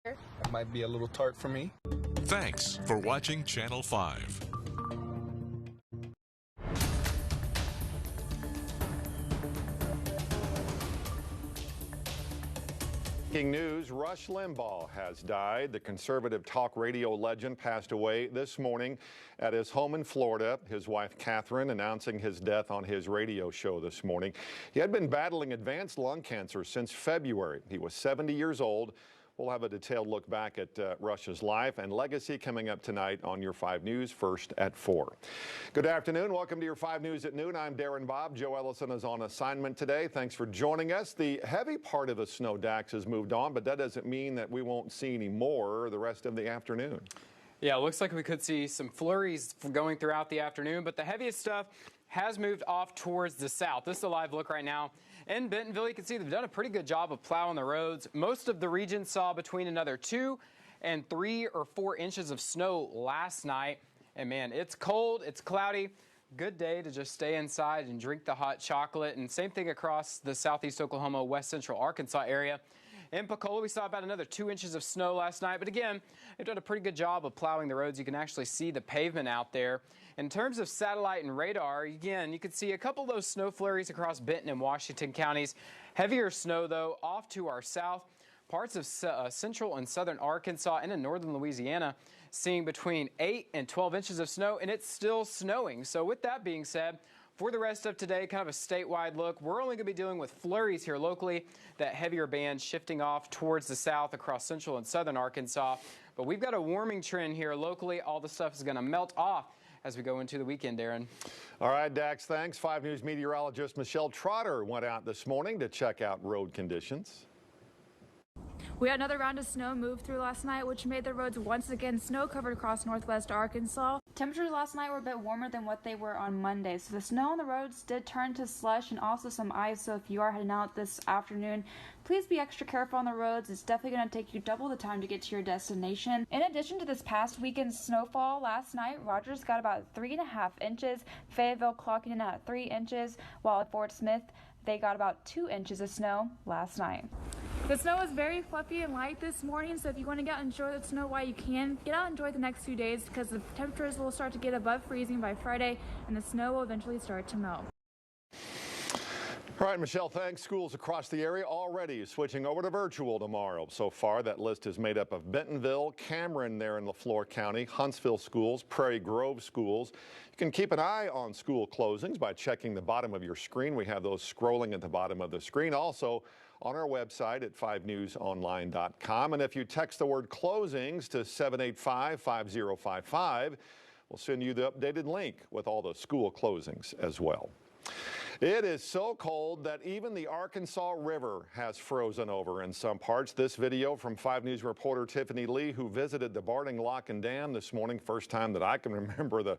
That might be a little tart for me. Thanks for watching Channel 5. Breaking news, Rush Limbaugh has died. The conservative talk radio legend passed away this morning at his home in Florida. His wife, Catherine, announcing his death on his radio show this morning. He had been battling advanced lung cancer since February. He was 70 years old. We'll have a detailed look back at Rush's life and legacy coming up tonight on your 5 News, first at 4. Good afternoon. Welcome to your 5 News at noon. I'm Darren Bobb. Joe Ellison is on assignment today. Thanks for joining us. The heavy part of the snow, Dax, has moved on, but that doesn't mean that we won't see any more the rest of the afternoon. Yeah, it looks like we could see some flurries going throughout the afternoon, but the heaviest stuff has moved off towards the south. This is a live look right now. In Bentonville, you can see they've done a pretty good job of plowing the roads. Most of the region saw between another 2 and 3 or 4 inches of snow last night. And man, it's cold, it's cloudy. Good day to just stay inside and drink the hot chocolate. And same thing across the southeast Oklahoma, west central Arkansas area. In Pensacola, we saw about another 2 inches of snow last night. But again, they've done a pretty good job of plowing the roads. You can actually see the pavement out there. In terms of satellite and radar, again, you can see a couple of those snow flurries across Benton and Washington counties. Heavier snow, though, off to our south. Parts of central and southern Arkansas and in northern Louisiana seeing between 8 and 12 inches of snow, and it's still snowing. So with that being said, for the rest of today, kind of a statewide look, we're only going to be dealing with flurries here locally, that heavier band shifting off towards the south across central and southern Arkansas. But we've got a warming trend here locally. All the stuff is going to melt off as we go into the weekend, Darren. All right, Dax, thanks. 5 News meteorologist Michelle Trotter went out this morning to check out road conditions. We had another round of snow move through last night, which made the roads once again snow-covered across northwest Arkansas. Temperatures last night were a bit warmer than what they were on Monday, so the snow on the roads did turn to slush and also some ice, so if you are heading out this afternoon, please be extra careful on the roads. It's definitely going to take you double the time to get to your destination. In addition to this past weekend's snowfall, last night, Rogers got about 3.5 inches, Fayetteville clocking in at 3 inches, while at Fort Smith, they got about 2 inches of snow last night. The snow is very fluffy and light this morning, so if you want to get out and enjoy the snow while you can, get out and enjoy the next few days because the temperatures will start to get above freezing by Friday and the snow will eventually start to melt. All right, Michelle, thanks. Schools across the area already switching over to virtual tomorrow. So far, that list is made up of Bentonville, Cameron there in LaFleur County, Huntsville schools, Prairie Grove schools. You can keep an eye on school closings by checking the bottom of your screen. We have those scrolling at the bottom of the screen. Also, on our website at 5newsonline.com. And if you text the word closings to 785-5055, we'll send you the updated link with all the school closings as well. It is so cold that even the Arkansas River has frozen over in some parts. This video from 5 News reporter Tiffany Lee, who visited the Barding Lock and Dam this morning. First time that I can remember the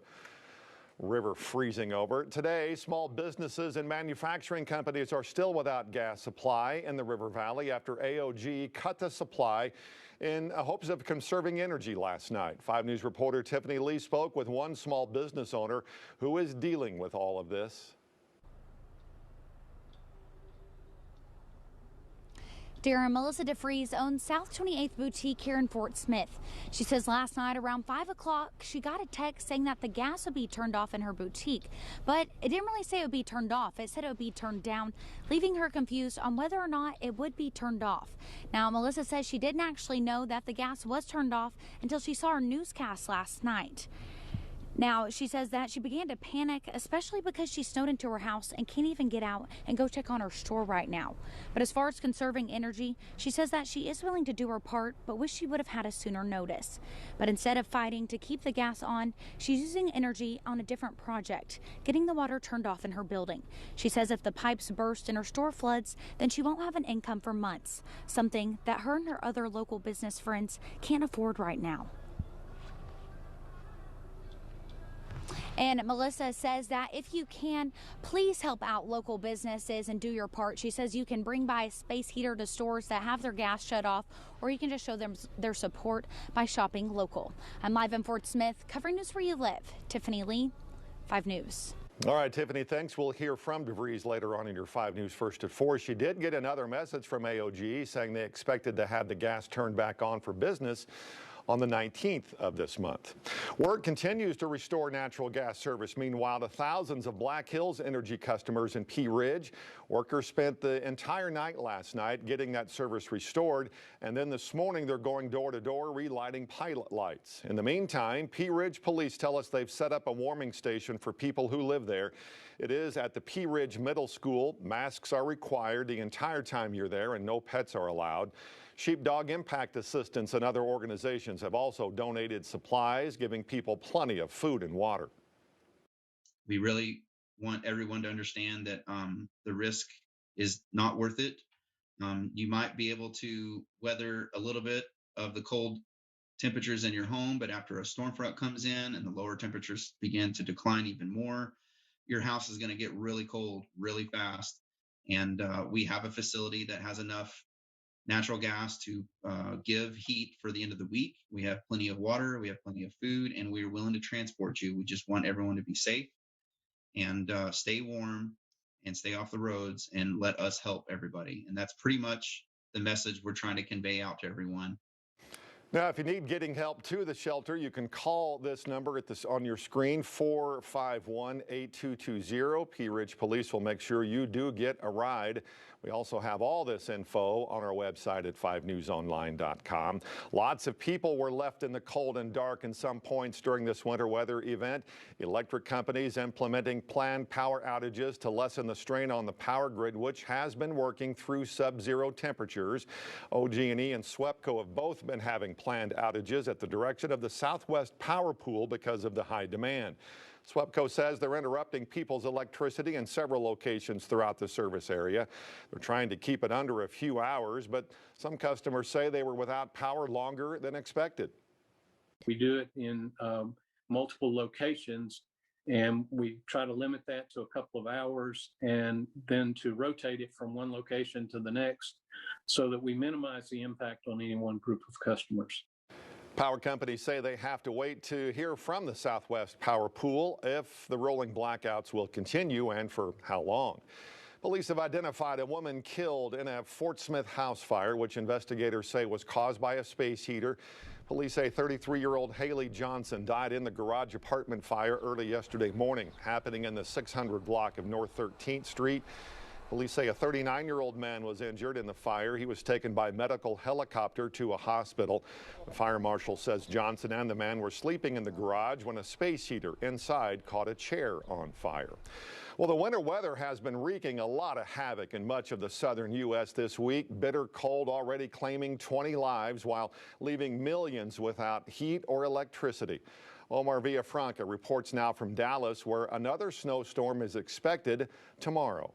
river freezing over. Today, small businesses and manufacturing companies are still without gas supply in the River Valley after AOG cut the supply in hopes of conserving energy last night. 5 News reporter Tiffany Lee spoke with one small business owner who is dealing with all of this. Darren, Melissa DeFries owns South 28th Boutique here in Fort Smith. She says last night around 5 o'clock, she got a text saying that the gas would be turned off in her boutique. But it didn't really say it would be turned off. It said it would be turned down, leaving her confused on whether or not it would be turned off. Now, Melissa says she didn't actually know that the gas was turned off until she saw her newscast last night. Now, she says that she began to panic, especially because she's snowed into her house and can't even get out and go check on her store right now. But as far as conserving energy, she says that she is willing to do her part, but wish she would have had a sooner notice. But instead of fighting to keep the gas on, she's using energy on a different project, getting the water turned off in her building. She says if the pipes burst and her store floods, then she won't have an income for months, something that her and her other local business friends can't afford right now. And Melissa says that if you can, please help out local businesses and do your part. She says you can bring by a space heater to stores that have their gas shut off, or you can just show them their support by shopping local. I'm live in Fort Smith, covering news where you live. Tiffany Lee, 5 News. All right, Tiffany, thanks. We'll hear from DeVries later on in your 5 News First at 4. She did get another message from AOG saying they expected to have the gas turned back on for business on the 19th of this month. Work continues to restore natural gas service. Meanwhile, to thousands of Black Hills Energy customers in Pea Ridge, workers spent the entire night last night getting that service restored, and then this morning they're going door to door relighting pilot lights. In the meantime, Pea Ridge police tell us they've set up a warming station for people who live there. It is at the Pea Ridge Middle School. Masks are required the entire time you're there, and no pets are allowed. Sheepdog Impact Assistance and other organizations have also donated supplies, giving people plenty of food and water. We really want everyone to understand that the risk is not worth it. You might be able to weather a little bit of the cold temperatures in your home, but after a storm front comes in and the lower temperatures begin to decline even more, your house is going to get really cold really fast. And we have a facility that has enough natural gas to give heat for the end of the week. We have plenty of water, we have plenty of food, and we are willing to transport you. We just want everyone to be safe and stay warm and stay off the roads and let us help everybody. And that's pretty much the message we're trying to convey out to everyone. Now, if you need getting help to the shelter, you can call this number on your screen, 451-8220. Pea Ridge Police will make sure you do get a ride. We also have all this info on our website at 5newsonline.com. Lots of people were left in the cold and dark in some points during this winter weather event. Electric companies implementing planned power outages to lessen the strain on the power grid, which has been working through sub-zero temperatures. OG&E and SWEPCO have both been having planned outages at the direction of the Southwest Power Pool because of the high demand. SWEPCO says they're interrupting people's electricity in several locations throughout the service area. They're trying to keep it under a few hours, but some customers say they were without power longer than expected. We do it in multiple locations, and we try to limit that to a couple of hours and then to rotate it from one location to the next so that we minimize the impact on any one group of customers. Power companies say they have to wait to hear from the Southwest Power Pool if the rolling blackouts will continue and for how long. Police have identified a woman killed in a Fort Smith house fire, which investigators say was caused by a space heater. Police say 33-year-old Haley Johnson died in the garage apartment fire early yesterday morning, happening in the 600 block of North 13th Street. Police say a 39-year-old man was injured in the fire. He was taken by medical helicopter to a hospital. The fire marshal says Johnson and the man were sleeping in the garage when a space heater inside caught a chair on fire. Well, the winter weather has been wreaking a lot of havoc in much of the southern U.S. this week. Bitter cold already claiming 20 lives while leaving millions without heat or electricity. Omar Villafranca reports now from Dallas, where another snowstorm is expected tomorrow.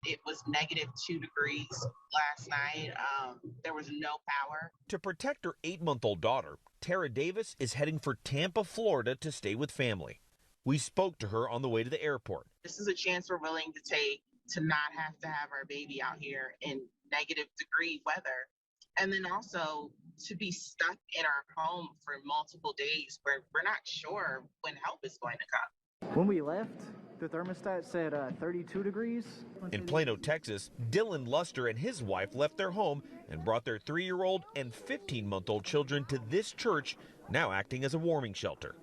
It was -2 degrees last night. There was no power. To protect her 8-month-old daughter, Tara Davis is heading for Tampa, Florida to stay with family. We spoke to her on the way to the airport. This is a chance we're willing to take to not have to have our baby out here in -degree weather. And then also to be stuck in our home for multiple days where we're not sure when help is going to come. When we left, the thermostat said 32 degrees. In Plano, Texas, Dylan Luster and his wife left their home and brought their 3-year-old and 15-month-old children to this church, now acting as a warming shelter.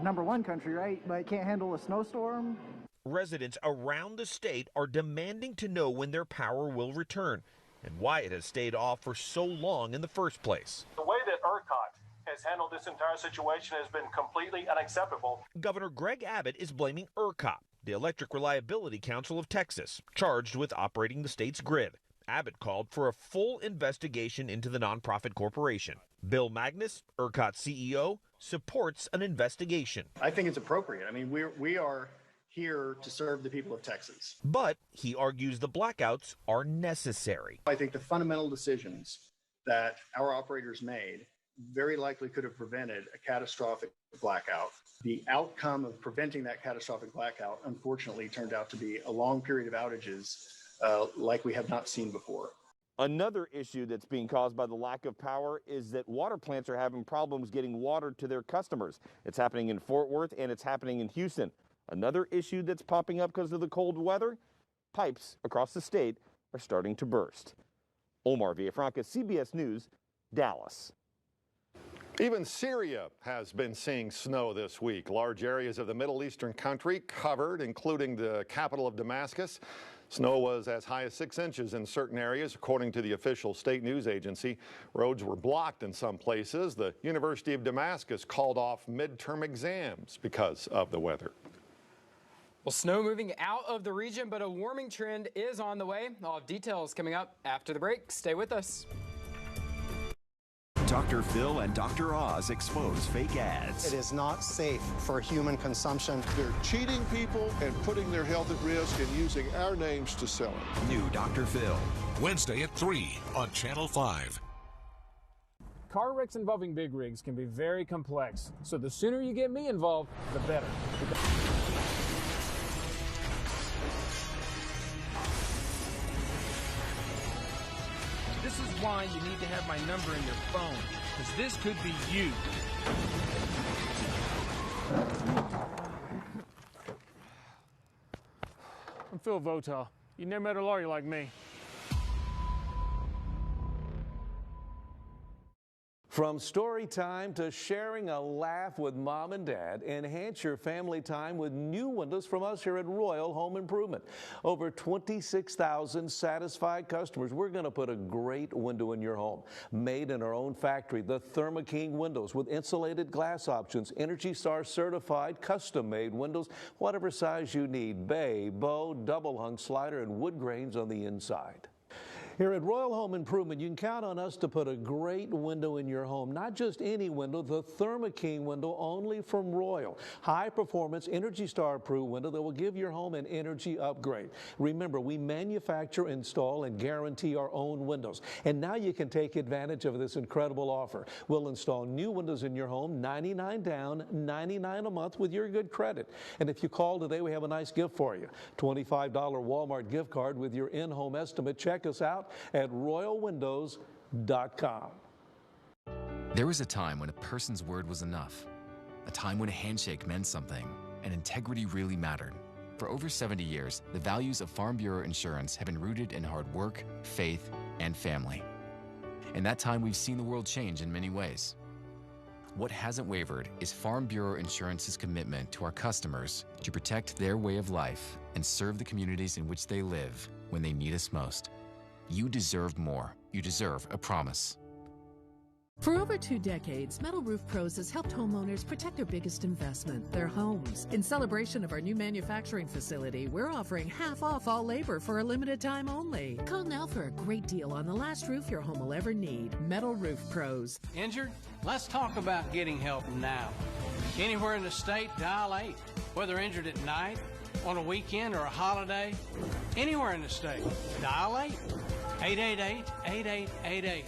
Number one country, right? But it can't handle a snowstorm. Residents around the state are demanding to know when their power will return and why it has stayed off for so long in the first place. The way that ERCOT has handled this entire situation has been completely unacceptable. Governor Greg Abbott is blaming ERCOT, the Electric Reliability Council of Texas, charged with operating the state's grid. Abbott called for a full investigation into the nonprofit corporation. Bill Magnus, ERCOT CEO, supports an investigation. I think it's appropriate. I mean, we are here to serve the people of Texas. But he argues the blackouts are necessary. I think the fundamental decisions that our operators made very likely could have prevented a catastrophic blackout. The outcome of preventing that catastrophic blackout, unfortunately, turned out to be a long period of outages like we have not seen before. Another issue that's being caused by the lack of power is that water plants are having problems getting water to their customers. It's happening in Fort Worth and it's happening in Houston. Another issue that's popping up because of the cold weather, pipes across the state are starting to burst. Omar Villafranca, CBS News, Dallas. Even Syria has been seeing snow this week. Large areas of the Middle Eastern country covered, including the capital of Damascus. Snow was as high as 6 inches in certain areas, according to the official state news agency. Roads were blocked in some places. The University of Damascus called off midterm exams because of the weather. Well, snow moving out of the region, but a warming trend is on the way. I'll have details coming up after the break. Stay with us. Dr. Phil and Dr. Oz expose fake ads. It is not safe for human consumption. They're cheating people and putting their health at risk and using our names to sell it. New Dr. Phil. Wednesday at 3 on Channel 5. Car wrecks involving big rigs can be very complex, so the sooner you get me involved, the better. This is why you need to have my number in your phone, because this could be you. I'm Phil Votaw. You never met a lawyer like me. From story time to sharing a laugh with mom and dad, enhance your family time with new windows from us here at Royal Home Improvement. Over 26,000 satisfied customers. We're going to put a great window in your home. Made in our own factory, the Thermo King windows with insulated glass options, Energy Star certified, custom-made windows, whatever size you need, bay, bow, double hung slider, and wood grains on the inside. Here at Royal Home Improvement, you can count on us to put a great window in your home. Not just any window, the Thermo King window only from Royal. High performance, Energy Star approved window that will give your home an energy upgrade. Remember, we manufacture, install, and guarantee our own windows. And now you can take advantage of this incredible offer. We'll install new windows in your home, $99 down, $99 a month with your good credit. And if you call today, we have a nice gift for you. $25 Walmart gift card with your in-home estimate. Check us out at royalwindows.com. There was a time when a person's word was enough, a time when a handshake meant something, and integrity really mattered. For over 70 years, the values of Farm Bureau Insurance have been rooted in hard work, faith, and family. In that time, we've seen the world change in many ways. What hasn't wavered is Farm Bureau Insurance's commitment to our customers to protect their way of life and serve the communities in which they live when they need us most. You deserve more. You deserve a promise. For over 2 decades, Metal Roof Pros has helped homeowners protect their biggest investment, their homes. In celebration of our new manufacturing facility, we're offering half off all labor for a limited time only. Call now for a great deal on the last roof your home will ever need. Metal Roof Pros. Injured? Let's talk about getting help now. Anywhere in the state, dial 8. Whether injured at night, on a weekend, or a holiday, anywhere in the state, dial 8. 888-8888.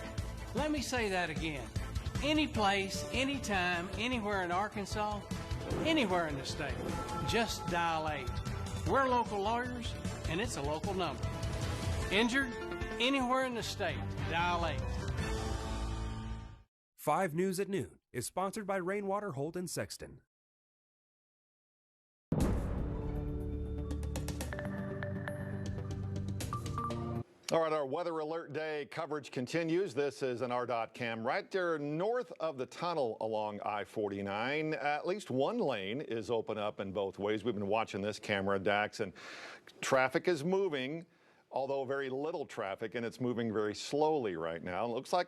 Let me say that again. Any place, anytime, anywhere in Arkansas, anywhere in the state, just dial 8. We're local lawyers, and it's a local number. Injured? Anywhere in the state, dial 8. 5 News at Noon is sponsored by Rainwater Holt & Sexton. All right, our weather alert day coverage continues. This is an RDOT cam right there north of the tunnel along I-49. At least one lane is open up in both ways. We've been watching this camera, Dax, and traffic is moving, although very little traffic, and it's moving very slowly right now. It looks like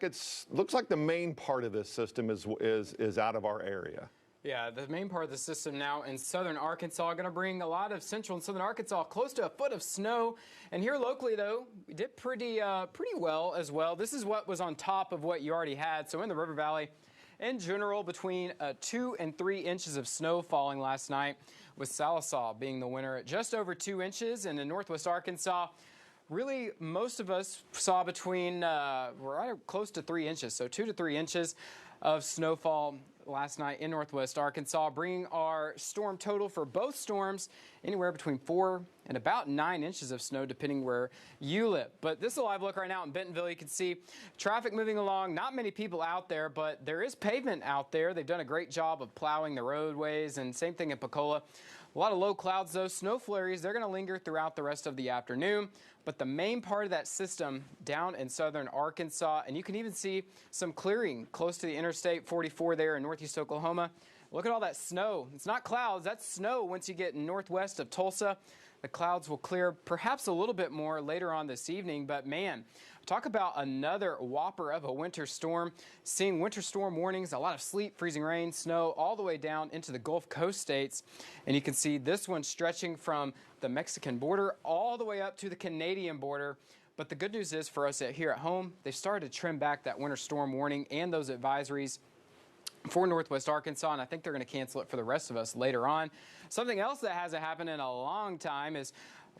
the main part of this system is out of our area. Yeah, the main part of the system now in southern Arkansas going to bring a lot of central and southern Arkansas close to a foot of snow. And here locally, though, we did pretty well as well. This is what was on top of what you already had. So in the River Valley, in general, between 2 and 3 inches of snow falling last night, with Salisaw being the winner at just over 2 inches. And in northwest Arkansas, really, most of us saw between right close to 3 inches, so 2 to 3 inches of snowfall last night in northwest Arkansas, bringing our storm total for both storms anywhere between 4 and about 9 inches of snow, depending where you live. But this is a live look right now in Bentonville. You can see traffic moving along. Not many people out there, but there is pavement out there. They've done a great job of plowing the roadways, and same thing in Pensacola. A lot of low clouds, though. Snow flurries, they're going to linger throughout the rest of the afternoon. But the main part of that system down in southern Arkansas, and you can even see some clearing close to the Interstate 44 there in northeast Oklahoma. Look at all that snow. It's not clouds, that's snow once you get northwest of Tulsa. The clouds will clear perhaps a little bit more later on this evening, but man, talk about another whopper of a winter storm. Seeing winter storm warnings, a lot of sleet, freezing rain, snow, all the way down into the Gulf Coast states. And you can see this one stretching from the Mexican border all the way up to the Canadian border. But the good news is for us here at home, they started to trim back that winter storm warning and those advisories for northwest Arkansas, and I think they're going to cancel it for the rest of us later on. Something else that hasn't happened in a long time is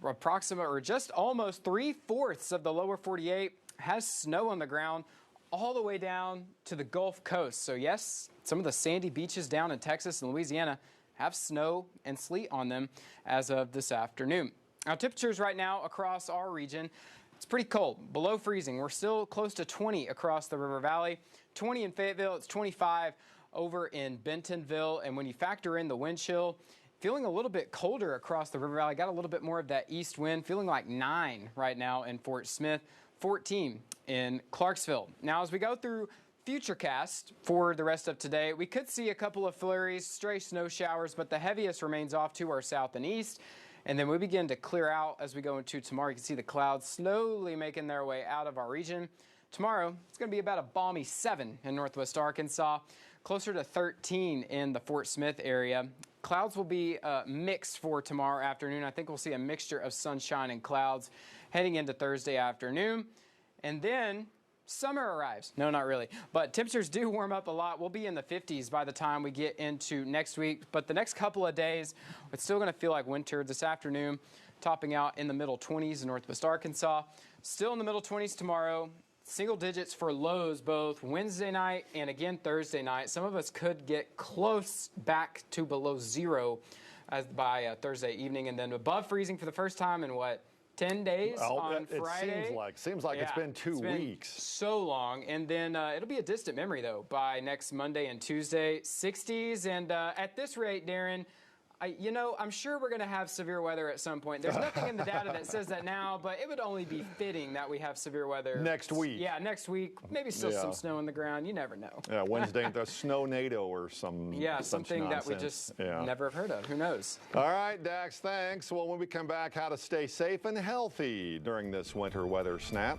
approximate or just almost 3/4 of the lower 48 has snow on the ground all the way down to the Gulf Coast. So yes, some of the sandy beaches down in Texas and Louisiana have snow and sleet on them as of this afternoon. Now, temperatures right now across our region, it's pretty cold, below freezing. We're still close to 20 across the River Valley, 20 in Fayetteville, it's 25 over in Bentonville. And when you factor in the wind chill, feeling a little bit colder across the River Valley, got a little bit more of that east wind, feeling like 9 right now in Fort Smith, 14 in Clarksville. Now, as we go through Futurecast for the rest of today, we could see a couple of flurries, stray snow showers, but the heaviest remains off to our south and east. And then we begin to clear out as we go into tomorrow. You can see the clouds slowly making their way out of our region. Tomorrow, it's going to be about a balmy 7 in northwest Arkansas, closer to 13 in the Fort Smith area. Clouds will be mixed for tomorrow afternoon. I think we'll see a mixture of sunshine and clouds heading into Thursday afternoon. And then summer arrives. No, not really. But temperatures do warm up a lot. We'll be in the 50s by the time we get into next week. But the next couple of days, it's still going to feel like winter. This afternoon, topping out in the middle 20s in northwest Arkansas. Still in the middle 20s tomorrow. Single digits for lows both Wednesday night and again Thursday night. Some of us could get close back to below 0 by Thursday evening, and then above freezing for the first time in 10 days on Friday. It seems like it's been 2 weeks. So long. And then it'll be a distant memory, though, by next Monday and Tuesday, 60s. And at this rate, Darren, I'm sure we're going to have severe weather at some point. There's nothing in the data that says that now, but it would only be fitting that we have severe weather. Next week. Yeah, next week. Maybe still some snow on the ground. You never know. Yeah, Wednesday, the snow-nado or some something nonsense. That we just never have heard of. Who knows? All right, Dax, thanks. Well, when we come back, how to stay safe and healthy during this winter weather snap.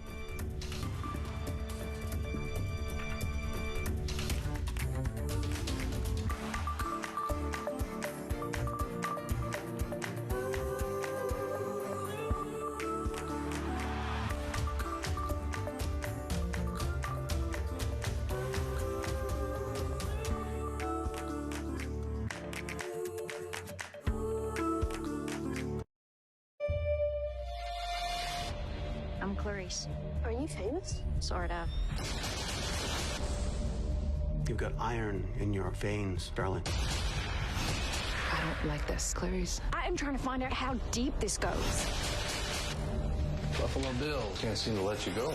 I'm Clarice. Are you famous? Sort of. You've got iron in your veins, darling. I don't like this, Clarice. I am trying to find out how deep this goes. Buffalo Bill can't seem to let you go.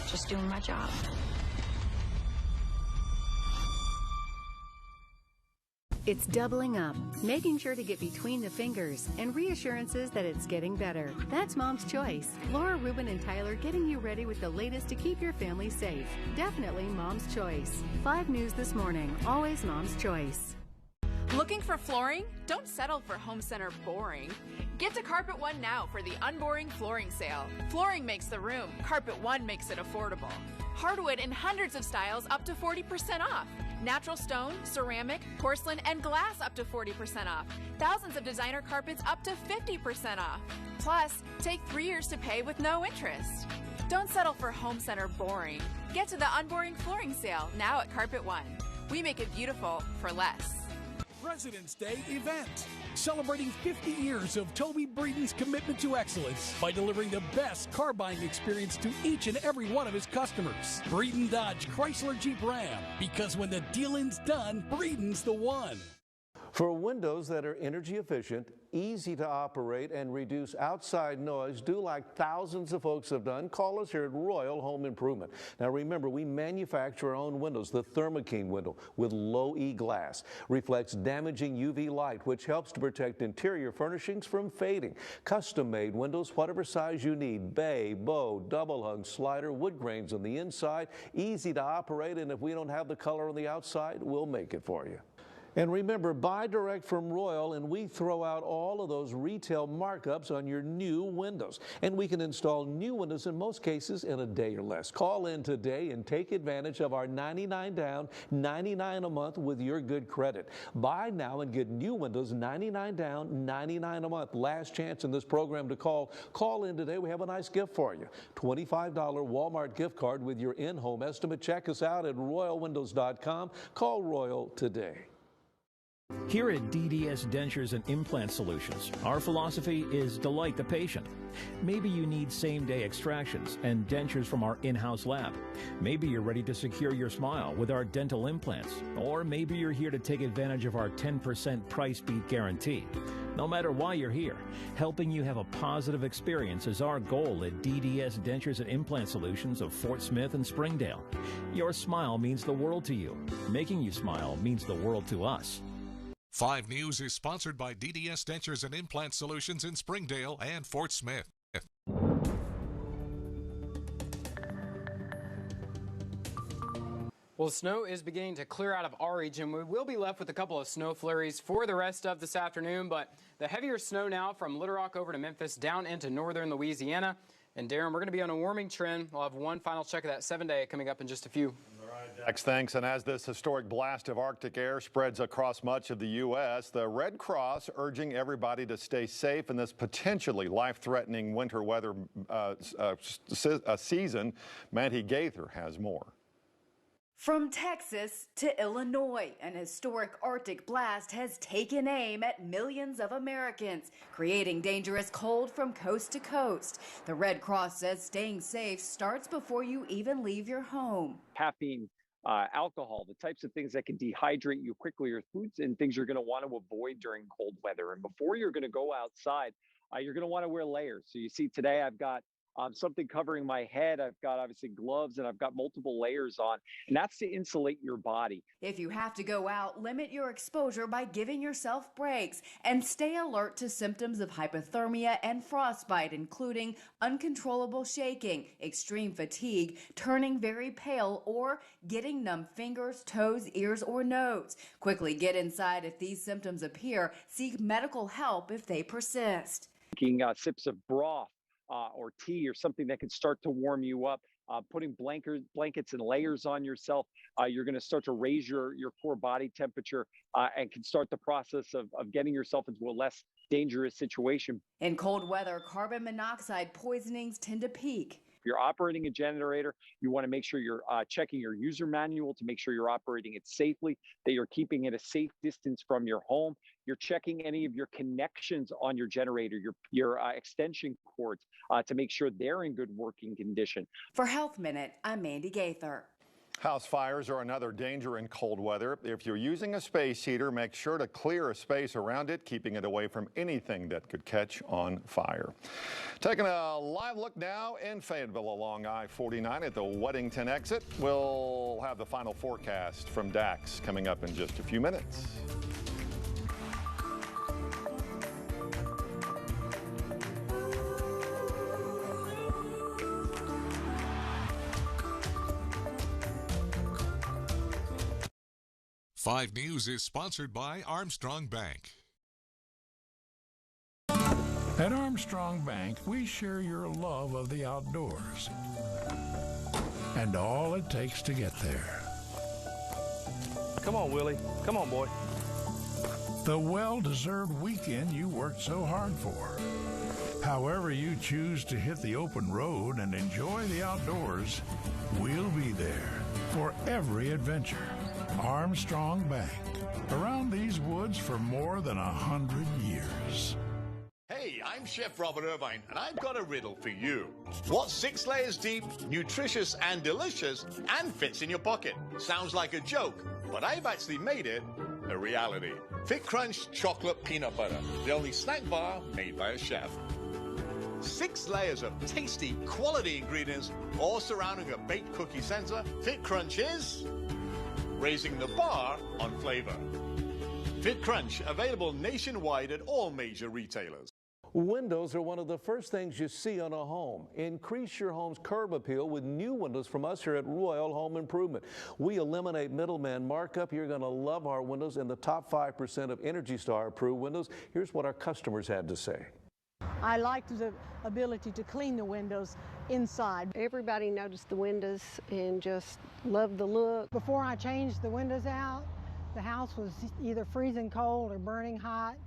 Just doing my job. It's doubling up, making sure to get between the fingers, and reassurances that it's getting better. That's Mom's Choice. Laura, Ruben, and Tyler getting you ready with the latest to keep your family safe. Definitely Mom's Choice. 5 News This Morning, always Mom's Choice. Looking for flooring? Don't settle for home center boring. Get to Carpet One now for the Unboring Flooring Sale. Flooring makes the room. Carpet One makes it affordable. Hardwood in hundreds of styles up to 40% off. Natural stone, ceramic, porcelain, and glass up to 40% off. Thousands of designer carpets up to 50% off. Plus, take 3 years to pay with no interest. Don't settle for home center boring. Get to the Unboring Flooring Sale now at Carpet One. We make it beautiful for less. President's Day event, celebrating 50 years of Toby Breeden's commitment to excellence by delivering the best car buying experience to each and every one of his customers. Breeden Dodge Chrysler Jeep Ram, because when the dealing's done, Breeden's the one. For windows that are energy efficient, easy to operate, and reduce outside noise, do like thousands of folks have done, call us here at Royal Home Improvement. Now remember, we manufacture our own windows. The Thermo-King window with low E glass reflects damaging UV light, which helps to protect interior furnishings from fading. Custom-made windows, whatever size you need, bay, bow, double hung, slider, wood grains on the inside, easy to operate, and if we don't have the color on the outside, we'll make it for you. And remember, buy direct from Royal, and we throw out all of those retail markups on your new windows. And we can install new windows in most cases in a day or less. Call in today and take advantage of our $99 down, $99 a month with your good credit. Buy now and get new windows $99 down, $99 a month. Last chance in this program to call. Call in today. We have a nice gift for you. $25 Walmart gift card with your in-home estimate. Check us out at royalwindows.com. Call Royal today. Here at DDS Dentures and Implant Solutions, our philosophy is delight the patient. Maybe you need same-day extractions and dentures from our in-house lab. Maybe you're ready to secure your smile with our dental implants. Or maybe you're here to take advantage of our 10% price beat guarantee. No matter why you're here, helping you have a positive experience is our goal at DDS Dentures and Implant Solutions of Fort Smith and Springdale. Your smile means the world to you. Making you smile means the world to us. 5 News is sponsored by DDS Dentures and Implant Solutions in Springdale and Fort Smith. Well, snow is beginning to clear out of our region. We will be left with a couple of snow flurries for the rest of this afternoon, but the heavier snow now from Little Rock over to Memphis down into northern Louisiana. And Darren, we're going to be on a warming trend. We'll have one final check of that 7-day coming up in just a few. Dex, thanks. And as this historic blast of Arctic air spreads across much of the U.S., the Red Cross urging everybody to stay safe in this potentially life-threatening winter weather season. Mandy Gaither has more. From Texas to Illinois, an historic Arctic blast has taken aim at millions of Americans, creating dangerous cold from coast to coast. The Red Cross says staying safe starts before you even leave your home. Caffeine, alcohol, the types of things that can dehydrate you quickly are foods and things you're going to want to avoid during cold weather. And before you're going to go outside, you're going to want to wear layers. So you see today I've got something covering my head. I've got obviously gloves and I've got multiple layers on, and that's to insulate your body. If you have to go out, limit your exposure by giving yourself breaks and stay alert to symptoms of hypothermia and frostbite, including uncontrollable shaking, extreme fatigue, turning very pale, or getting numb fingers, toes, ears, or nose. Quickly get inside if these symptoms appear. Seek medical help if they persist. Taking sips of broth or tea or something that can start to warm you up, putting blankets and layers on yourself, you're going to start to raise your core body temperature and can start the process of getting yourself into a less dangerous situation. In cold weather, carbon monoxide poisonings tend to peak. If you're operating a generator, you want to make sure you're checking your user manual to make sure you're operating it safely, that you're keeping it a safe distance from your home. You're checking any of your connections on your generator, your extension cords, to make sure they're in good working condition. For Health Minute, I'm Mandy Gaither. House fires are another danger in cold weather. If you're using a space heater, make sure to clear a space around it, keeping it away from anything that could catch on fire. Taking a live look now in Fayetteville along I-49 at the Weddington exit. We'll have the final forecast from Dax coming up in just a few minutes. Five News is sponsored by Armstrong Bank. At Armstrong Bank, we share your love of the outdoors and all it takes to get there. Come on, Willie. Come on, boy. The well-deserved weekend you worked so hard for. However you choose to hit the open road and enjoy the outdoors, we'll be there for every adventure. Armstrong Bank, around these woods for more than 100 years. Hey, I'm Chef Robert Irvine, and I've got a riddle for you. What's 6 layers deep, nutritious and delicious, and fits in your pocket? Sounds like a joke, but I've actually made it a reality. Fit Crunch Chocolate Peanut Butter, the only snack bar made by a chef. 6 layers of tasty, quality ingredients, all surrounding a baked cookie center. Fit Crunch is raising the bar on flavor. Fit Crunch, available nationwide at all major retailers. Windows are one of the first things you see on a home. Increase your home's curb appeal with new windows from us here at Royal Home Improvement. We eliminate middleman markup. You're going to love our windows in the top 5% of Energy Star approved windows. Here's what our customers had to say. I liked the ability to clean the windows inside. Everybody noticed the windows and just loved the look. Before I changed the windows out, the house was either freezing cold or burning hot.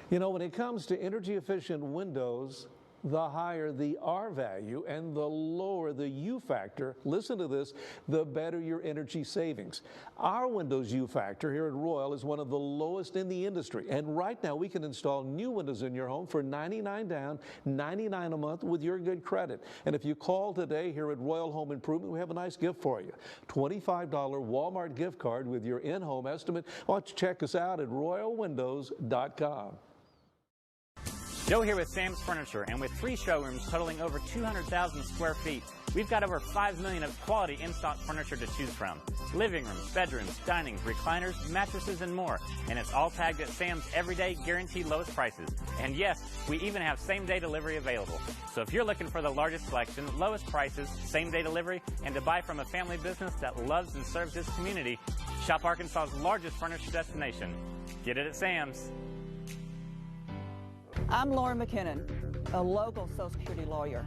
You know, when it comes to energy efficient windows, the higher the R value and the lower the U factor, listen to this, the better your energy savings. Our Windows U factor here at Royal is one of the lowest in the industry. And right now we can install new windows in your home for $99 down, $99 a month with your good credit. And if you call today here at Royal Home Improvement, we have a nice gift for you. $25 Walmart gift card with your in-home estimate. Why don't you check us out at royalwindows.com. Joe here with Sam's Furniture, and with 3 showrooms totaling over 200,000 square feet, we've got over 5 million of quality in-stock furniture to choose from. Living rooms, bedrooms, dinings, recliners, mattresses, and more. And it's all tagged at Sam's everyday guaranteed lowest prices. And yes, we even have same-day delivery available. So if you're looking for the largest selection, lowest prices, same-day delivery, and to buy from a family business that loves and serves its community, shop Arkansas's largest furniture destination. Get it at Sam's. I'm Laura McKinnon, a local Social Security lawyer.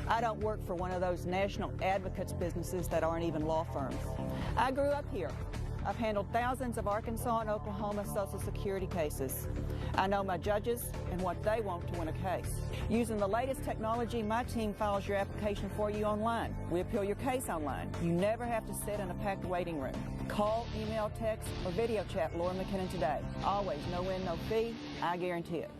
I don't work for one of those national advocates businesses that aren't even law firms. I grew up here. I've handled thousands of Arkansas and Oklahoma Social Security cases. I know my judges and what they want to win a case. Using the latest technology, my team files your application for you online. We appeal your case online. You never have to sit in a packed waiting room. Call, email, text, or video chat Laura McKinnon today. Always no win, no fee. I guarantee it.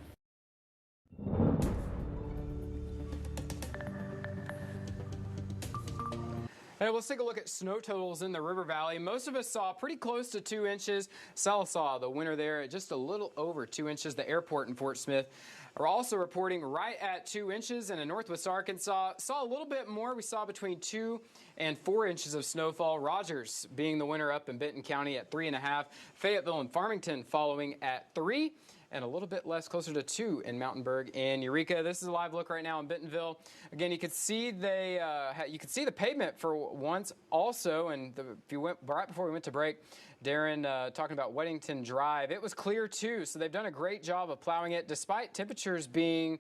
Hey, let's take a look at snow totals in the River Valley. Most of us saw pretty close to 2 inches. Saw the winner there at just a little over 2 inches. The airport in Fort Smith are also reporting right at 2 inches. And in Northwest Arkansas, saw a little bit more. We saw between 2 and 4 inches of snowfall. Rogers being the winner up in Benton County at 3.5. Fayetteville and Farmington following at 3. And a little bit less, closer to 2 in Mountainburg and Eureka. This is a live look right now in Bentonville. Again, you could see you could see the pavement for once also. And if you went right before we went to break, Darren talking about Weddington Drive, it was clear too. So they've done a great job of plowing it, despite temperatures being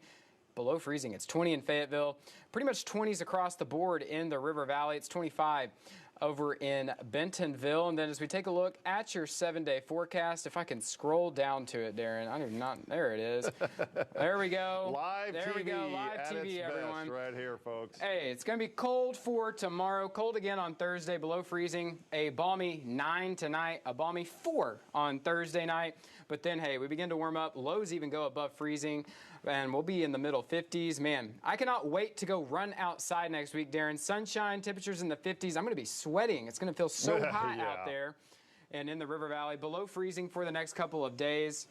below freezing. It's 20 in Fayetteville, pretty much 20s across the board in the River Valley. It's 25 over in Bentonville. And then as we take a look at your 7-day forecast, if I can scroll down to it, Darren, I do not, there it is. There we go. Live there TV, we go. Live at TV, its everyone. Best right here, folks. Hey, it's going to be cold for tomorrow. Cold again on Thursday, below freezing. A balmy 9 tonight, a balmy 4 on Thursday night. But then, hey, we begin to warm up. Lows even go above freezing. And we'll be in the middle 50s. Man, I cannot wait to go run outside next week, Darren. Sunshine, temperatures in the 50s. I'm going to be sweating. It's going to feel so hot out there. And in the River Valley, below freezing for the next couple of days.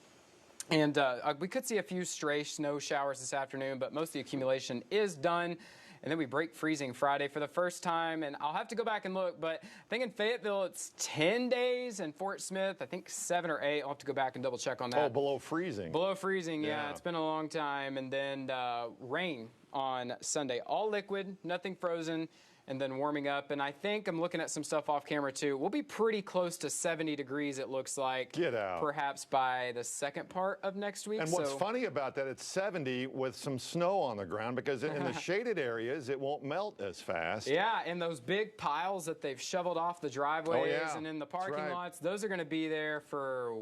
And we could see a few stray snow showers this afternoon, but most of the accumulation is done. And then we break freezing Friday for the first time. And I'll have to go back and look, but I think in Fayetteville it's 10 days. In Fort Smith, I think 7 or 8. I'll have to go back and double check on that. Oh, below freezing. Below freezing, yeah. It's been a long time. And then rain on Sunday. All liquid, nothing frozen. And then warming up. And I think I'm looking at some stuff off camera too. We'll be pretty close to 70 degrees, it looks like. Get out. Perhaps by the second part of next week. And what's funny about that, it's 70 with some snow on the ground, because in the shaded areas, it won't melt as fast. Yeah, and those big piles that they've shoveled off the driveways and in the parking lots, those are going to be there for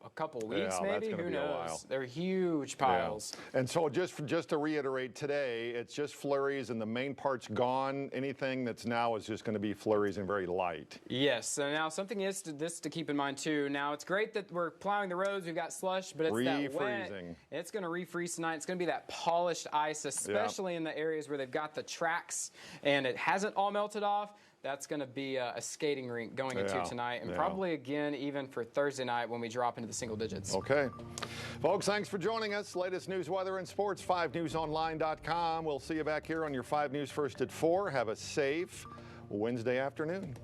a couple weeks, Yeah, maybe. that's Who be a knows? while. They're huge piles. Yeah. And so just to reiterate, today it's just flurries and the main part's gone. Anything that's now is just going to be flurries and very light. Yes. So now something is to keep in mind too. Now it's great that we're plowing the roads. We've got slush, but it's that wet. It's going to refreeze tonight. It's going to be that polished ice, especially in the areas where they've got the tracks and it hasn't all melted off. That's going to be a skating rink going into tonight, and probably again even for Thursday night when we drop into the single digits. Okay. Folks, thanks for joining us. Latest news, weather, and sports, 5newsonline.com. We'll see you back here on your 5 News First at 4. Have a safe Wednesday afternoon.